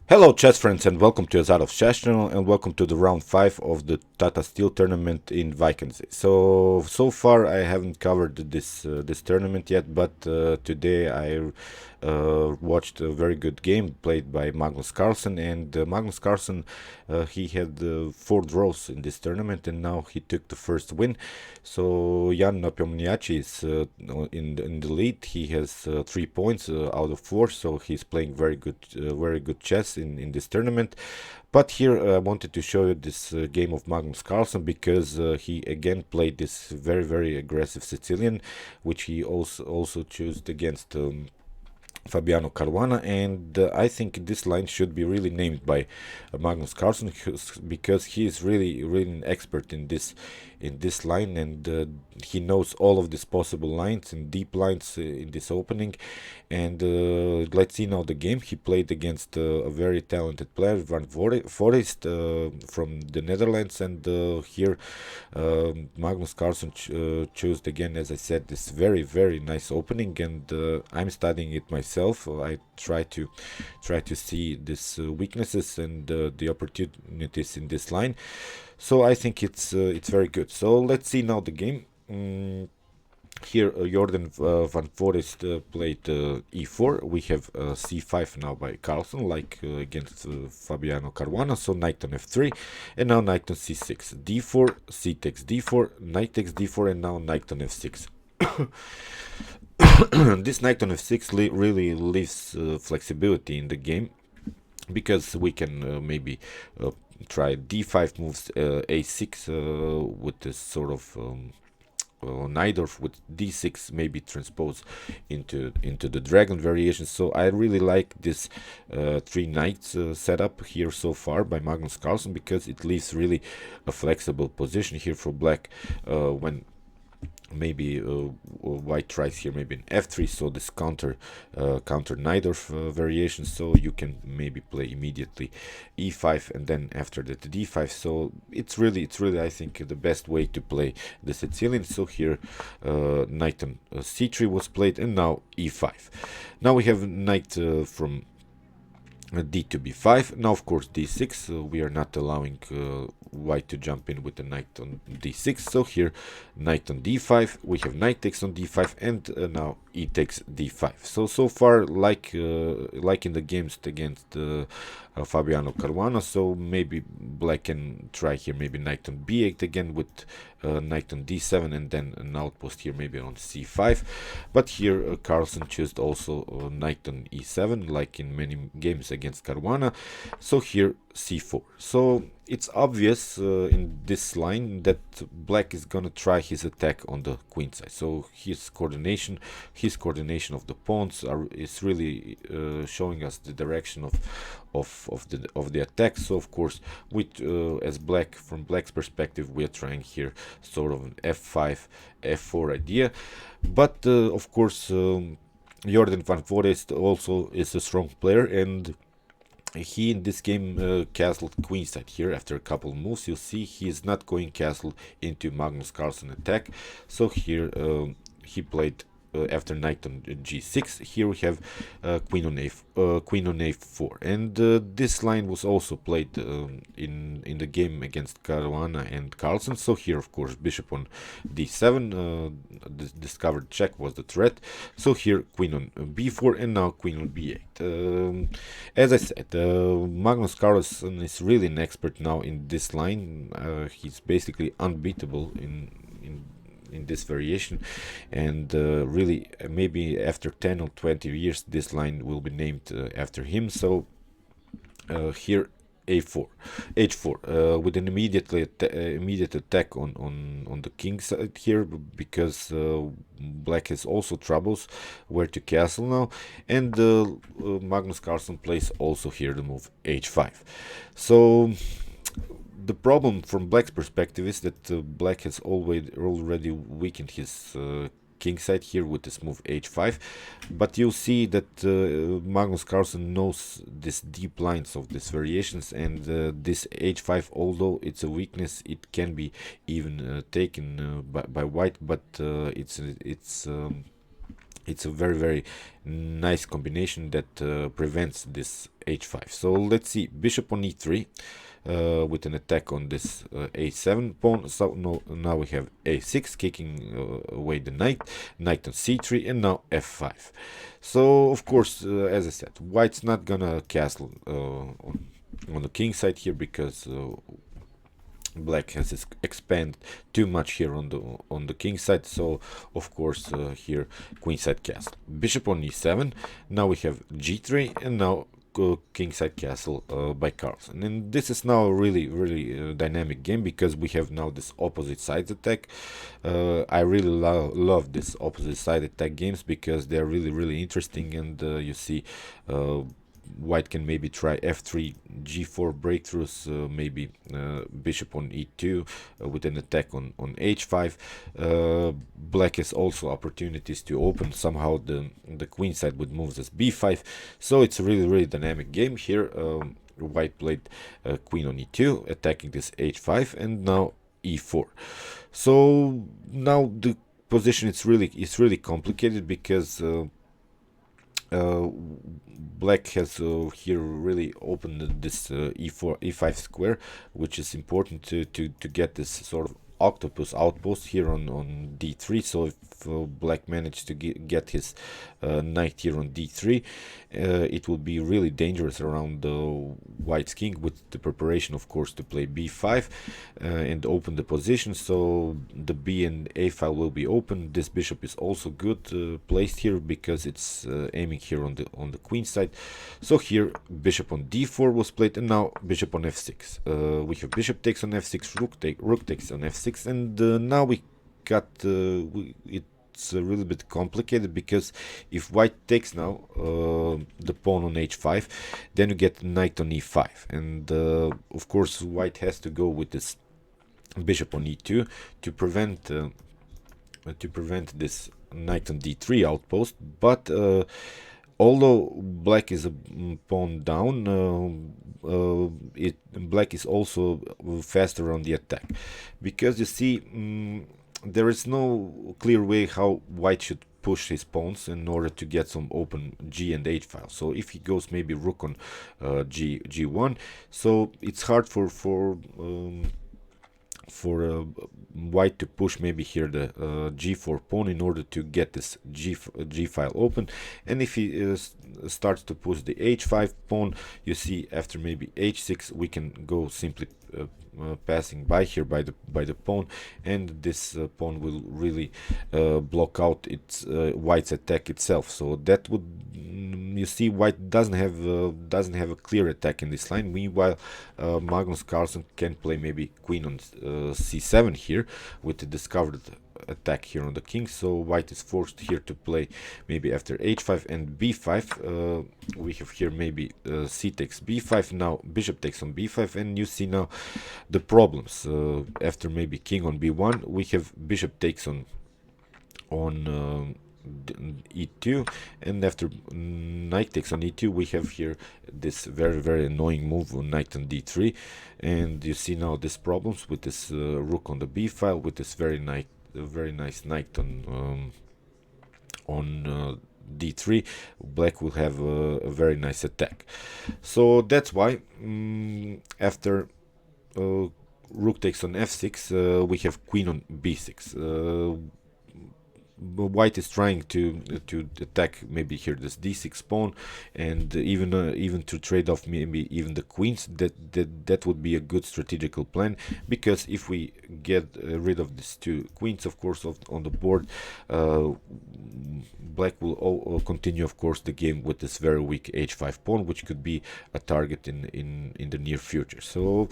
Hello chess friends and welcome to Jozarov's chess channel and welcome to the round 5 of the Tata Steel tournament in Wijk. So far I haven't covered this tournament yet, but today I watched a very good game played by Magnus Carlsen, and Magnus Carlsen he had 4 draws in this tournament and now he took the first win. So Jan Nepomniachtchi is in the lead. He has 3 points out of 4, so he's playing very good chess in this tournament. But here I wanted to show you this game of Magnus Carlsen because he again played this very aggressive Sicilian, which he also chose against Fabiano Caruana, and I think this line should be really named by Magnus Carlsen because he is really an expert in this line, and he knows all of these possible lines and deep lines in this opening. And let's see now the game. He played against a very talented player, Van Foreest from the Netherlands, and here Magnus Carlsen chose again, as I said, this very nice opening, and I'm studying it myself. I try to see these weaknesses and the opportunities in this line. So I think it's very good. So let's see now the game. Here Jorden van Foreest played e4. We have c5 now by Carlsen, like against Fabiano Caruana. So knight on f3, and now knight on c6, d4, c takes d4, knight takes d4, and now knight on f6. This knight on f6 really leaves flexibility in the game, because we can maybe try d5 moves, a6 with this sort of neither with d6 maybe transpose into the dragon variation. So I really like this 3 knights setup here so far by Magnus Carlsen, because it leaves really a flexible position here for black when maybe white tries here maybe an f3, so this counter neither variation, so you can maybe play immediately e5 and then after that d5. So it's really I think the best way to play the Sicilian. So here knight on c3 was played, and now e5. Now we have knight from d to b5. Now of course d6, we are not allowing white to jump in with the knight on d6. So here knight on d5, we have knight takes on d5, and now e takes d5. So far like in the games against Fabiano Caruana. So maybe black can try here maybe knight on b8 again with knight on d7, and then an outpost here maybe on c5. But here Carlsen chose also knight on e7, like in many games against Caruana. So here c4. So it's obvious in this line that black is gonna try his attack on the queen side. So his coordination of the pawns is really showing us the direction of the attack. So of course, with as black, from black's perspective, we are trying here sort of an f5 f4 idea. But of course, Jorden van Foreest also is a strong player, and he in this game castled queenside here after a couple of moves. You see he is not going castle into Magnus Carlsen attack. So here he played after knight on g6. Here we have queen on a4, and this line was also played in the game against Caruana and Carlsen. So here of course bishop on d7, the discovered check was the threat. So here queen on b4, and now queen on b8. As I said, Magnus Carlsen is really an expert now in this line. He's basically unbeatable in this variation, and really maybe after 10 or 20 years this line will be named after him. So here a4 h4 with an immediate attack on the king side here, because black has also troubles where to castle now, and Magnus Carlsen plays also here the move h5. So the problem from black's perspective is that black has already weakened his king side here with this move h5, but you'll see that Magnus Carlsen knows these deep lines of these variations, and this h5, although it's a weakness, it can be even taken by white, but It's a very nice combination that prevents this h5. So let's see, bishop on e3 with an attack on this a7 pawn. So now we have a6 kicking away the knight, knight on c3, and now f5. So of course, as I said, white's not gonna castle on the king side here, because black has expanded too much here on the king side. So of course here queen side castle, bishop on e7. Now we have g3, and now king side castle by Carlsen. And this is now a really dynamic game, because we have now this opposite sides attack. I really love this opposite side attack games, because they're really interesting. And you see white can maybe try f3 g4 breakthroughs, maybe bishop on e2 with an attack on h5. Black has also opportunities to open somehow the queen side with moves as b5. So it's a really dynamic game here. White played queen on e2, attacking this h5, and now e4. So now the position is really complicated, because black has here really opened this e5 square, which is important to get this sort of octopus outpost here on d3. So if black managed to get his knight here on d3, it will be really dangerous around the white's king, with the preparation of course to play b5 and open the position. So the b and a file will be open. This bishop is also good placed here, because it's aiming here on the queen side. So here bishop on d4 was played, and now bishop on f6. We have bishop takes on f6, rook takes on f6, and now we got it's a little bit complicated, because if white takes now the pawn on h5, then you get knight on e5, and of course white has to go with this bishop on e2 to prevent this knight on d3 outpost. But although black is a pawn down, black is also faster on the attack, because you see there is no clear way how white should push his pawns in order to get some open g and h files. So if he goes maybe rook on g1, so it's hard for white to push maybe here the g4 pawn in order to get this g file open. And if he starts to push the h5 pawn, you see after maybe h6 we can go simply passing by here by the pawn, and this pawn will really block out its white's attack itself. So that would you see white doesn't have a clear attack in this line. Meanwhile Magnus Carlsen can play maybe queen on c7 here with the discovered attack here on the king. So white is forced here to play maybe after h5 and b5. We have here maybe c takes b5, now bishop takes on b5, and you see now the problems. After maybe king on b1, we have bishop takes on e2, and after knight takes on e2 we have here this very annoying move on knight on d3. And you see now these problems with this rook on the b file, with this very nice knight on d3. Black will have a very nice attack. So that's why after rook takes on f6 we have queen on b6. White is trying to attack maybe here this d6 pawn, and even to trade off maybe even the queens. That would be a good strategical plan, because if we get rid of these two queens, of course, on the board, black will continue, of course, the game with this very weak h5 pawn, which could be a target in the near future. So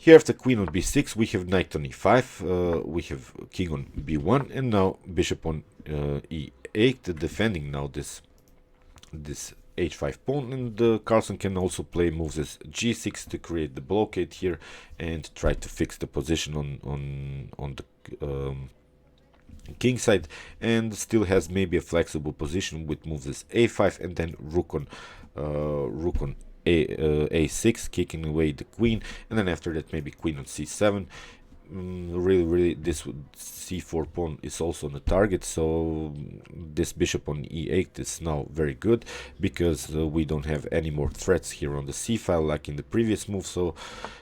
here after queen on b6 we have knight on e5, we have king on b1, and now bishop on e8, defending now this h5 pawn. And Carlsen can also play moves as g6 to create the blockade here and try to fix the position on the king side, and still has maybe a flexible position with moves as a5 and then rook on a6, kicking away the queen, and then after that maybe queen on c7, really this c4 pawn is also on the target, so this bishop on e8 is now very good because we don't have any more threats here on the c file like in the previous move. So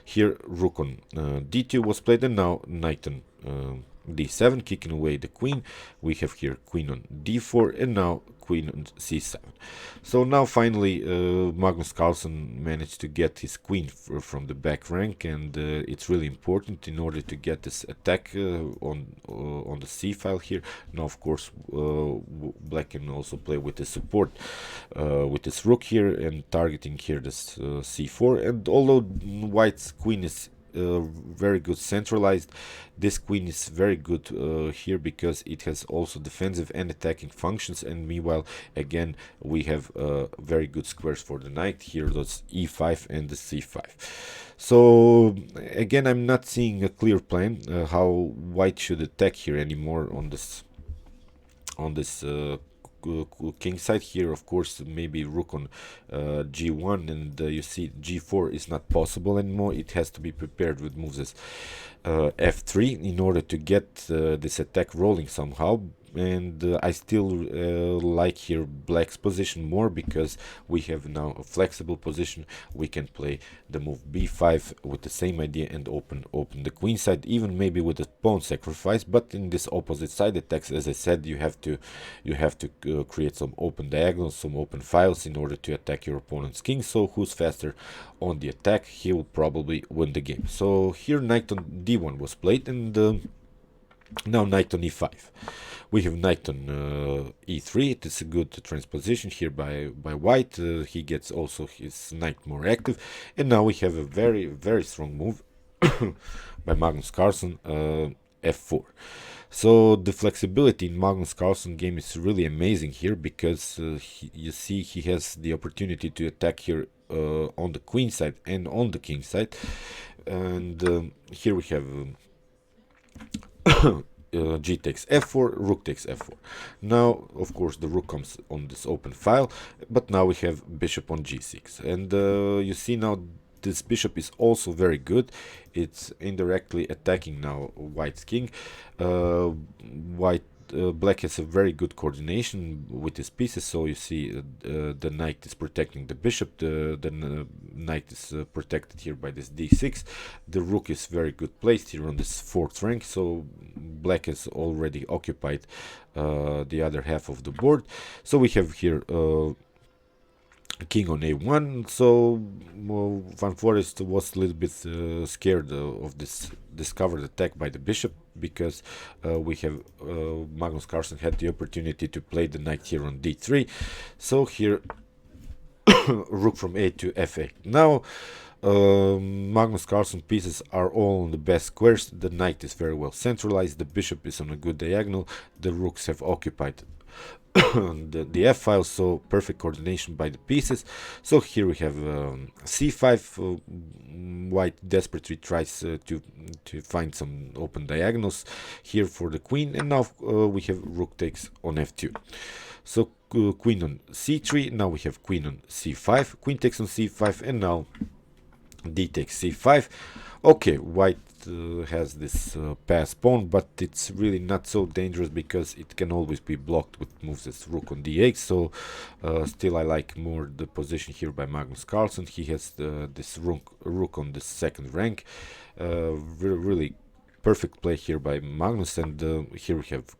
here rook on d2 was played, and now knight on d7, kicking away the queen. We have here queen on d4, and now queen on c7. So now finally Magnus Carlsen managed to get his queen from the back rank, and it's really important in order to get this attack on the c file here. Now of course black can also play with the support with this rook here and targeting here this c4, and although white's queen is very good centralized, this queen is very good here because it has also defensive and attacking functions, and meanwhile again we have very good squares for the knight here, those e5 and the c5. So again, I'm not seeing a clear plan how white should attack here anymore on this king side here. Of course, maybe rook on g1, and you see g4 is not possible anymore. It has to be prepared with moves as f3 in order to get this attack rolling somehow. And I still like here black's position more because we have now a flexible position. We can play the move b5 with the same idea and open the queen side, even maybe with a pawn sacrifice. But in this opposite side attacks, as I said, you have to create some open diagonals, some open files in order to attack your opponent's king. So who's faster on the attack, he will probably win the game. So here knight on d1 was played, and now knight on e5. We have knight on e3. It is a good transposition here by white. He gets also his knight more active, and now we have a very strong move by Magnus Carlsen, f4. So the flexibility in Magnus Carlsen game is really amazing here because you see he has the opportunity to attack here on the queen side and on the king side, and here we have g takes f4, rook takes f4. Now of course the rook comes on this open file, but now we have bishop on g6, and you see now this bishop is also very good. It's indirectly attacking now white's king. Black has a very good coordination with his pieces, so you see the knight is protecting the bishop, the knight is protected here by this d6. The rook is very good placed here on this fourth rank, so black has already occupied the other half of the board. So we have here king on a1. So Van Foreest was a little bit scared of this discovered attack by the bishop, because we have Magnus Carlsen had the opportunity to play the knight here on d3. So here rook from a to f8. Now Magnus Carlsen pieces are all on the best squares. The knight is very well centralized, the bishop is on a good diagonal, the rooks have occupied the f file, so perfect coordination by the pieces. So here we have c5. White desperately tries to find some open diagonals here for the queen, and now we have rook takes on f2. So queen on c3. Now we have queen on c5, queen takes on c5, and now d takes c5. Okay, white has this pass pawn, but it's really not so dangerous because it can always be blocked with moves as rook on d8. So still I like more the position here by Magnus Carlsen. He has this rook on the second rank. Really perfect play here by Magnus, and here we have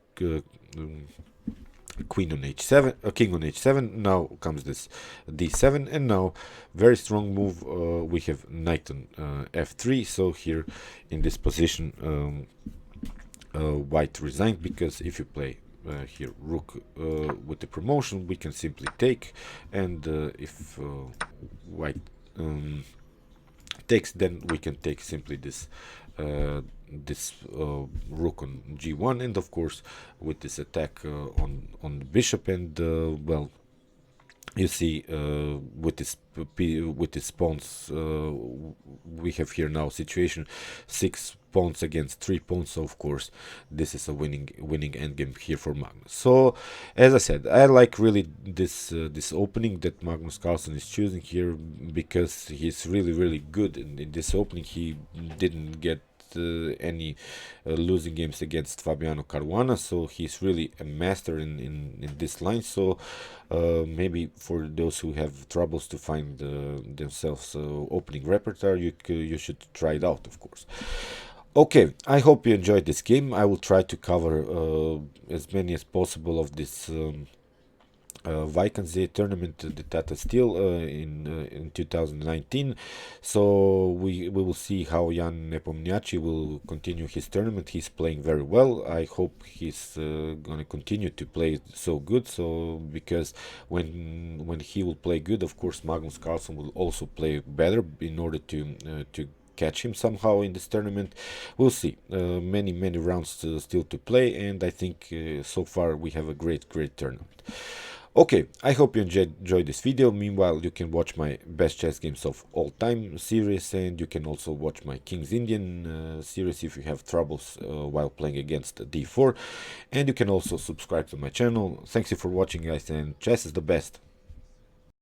queen on h7, king on h7. Now comes this d7, and now very strong move. We have knight on f3. So here in this position white resigned, because if you play here rook with the promotion, we can simply take, and if white takes, then we can take simply this rook on g1, and of course with this attack on the bishop, and well, you see with this pawns we have here now situation 6 pawns against 3 pawns. So of course this is a winning endgame here for Magnus. So as I said, I like really this opening that Magnus Carlsen is choosing here, because he's really good in this opening. He didn't get any losing games against Fabiano Caruana, so he's really a master in this line. So maybe for those who have troubles to find themselves opening repertoire, you should try it out, of course. Okay, I hope you enjoyed this game. I will try to cover as many as possible of this Wijk tournament, the Tata Steel in 2019. So we will see how Jan Nepomniachtchi will continue his tournament. He's playing very well. I hope he's going to continue to play so good. So because when he will play good, of course Magnus Carlsen will also play better in order to catch him somehow in this tournament. We'll see. Many rounds still to play, and I think so far we have a great tournament. Okay, I hope you enjoyed this video. Meanwhile, you can watch my best chess games of all time series, and you can also watch my King's Indian series if you have troubles while playing against d4. And you can also subscribe to my channel. Thanks you for watching, guys, and chess is the best.